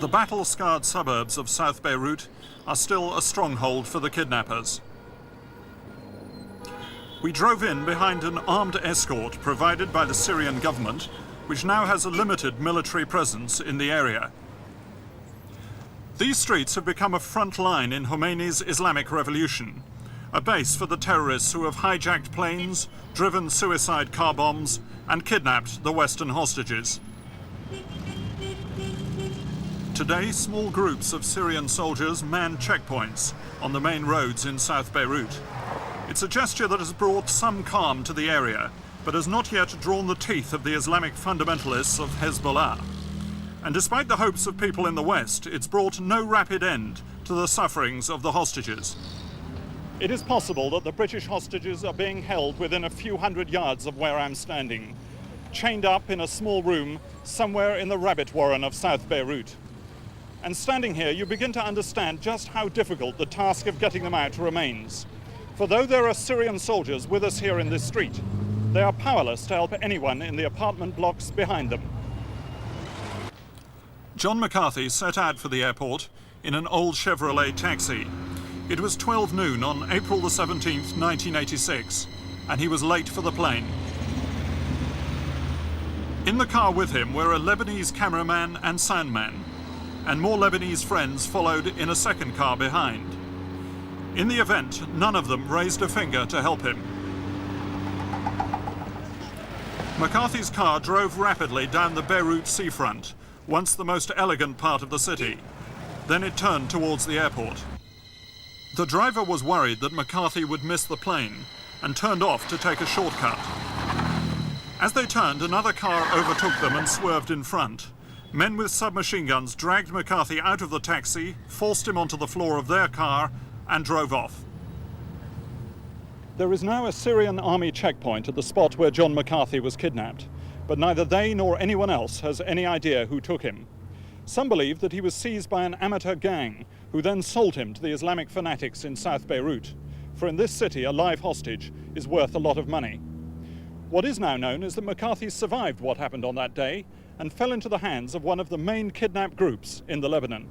The battle-scarred suburbs of South Beirut are still a stronghold for the kidnappers. We drove in behind an armed escort provided by the Syrian government, which now has a limited military presence in the area. These streets have become a front line in Khomeini's Islamic Revolution, a base for the terrorists who have hijacked planes, driven suicide car bombs, and kidnapped the Western hostages. Today, small groups of Syrian soldiers man checkpoints on the main roads in South Beirut. It's a gesture that has brought some calm to the area, but has not yet drawn the teeth of the Islamic fundamentalists of Hezbollah. And despite the hopes of people in the West, it's brought no rapid end to the sufferings of the hostages. It is possible that the British hostages are being held within a few hundred yards of where I'm standing, chained up in a small room somewhere in the rabbit warren of South Beirut. And standing here, you begin to understand just how difficult the task of getting them out remains. For though there are Syrian soldiers with us here in this street, they are powerless to help anyone in the apartment blocks behind them. John McCarthy set out for the airport in an old Chevrolet taxi. It was 12 noon on April the 17th, 1986, and he was late for the plane. In the car with him were a Lebanese cameraman and soundman, and more Lebanese friends followed in a second car behind. In the event, none of them raised a finger to help him. McCarthy's car drove rapidly down the Beirut seafront, once the most elegant part of the city. Then it turned towards the airport. The driver was worried that McCarthy would miss the plane and turned off to take a shortcut. As they turned, another car overtook them and swerved in front. Men with submachine guns dragged McCarthy out of the taxi, forced him onto the floor of their car, and drove off. There is now a Syrian army checkpoint at the spot where John McCarthy was kidnapped, but neither they nor anyone else has any idea who took him. Some believe that he was seized by an amateur gang who then sold him to the Islamic fanatics in South Beirut, for in this city a live hostage is worth a lot of money. What is now known is that McCarthy survived what happened on that day and fell into the hands of one of the main kidnap groups in the Lebanon.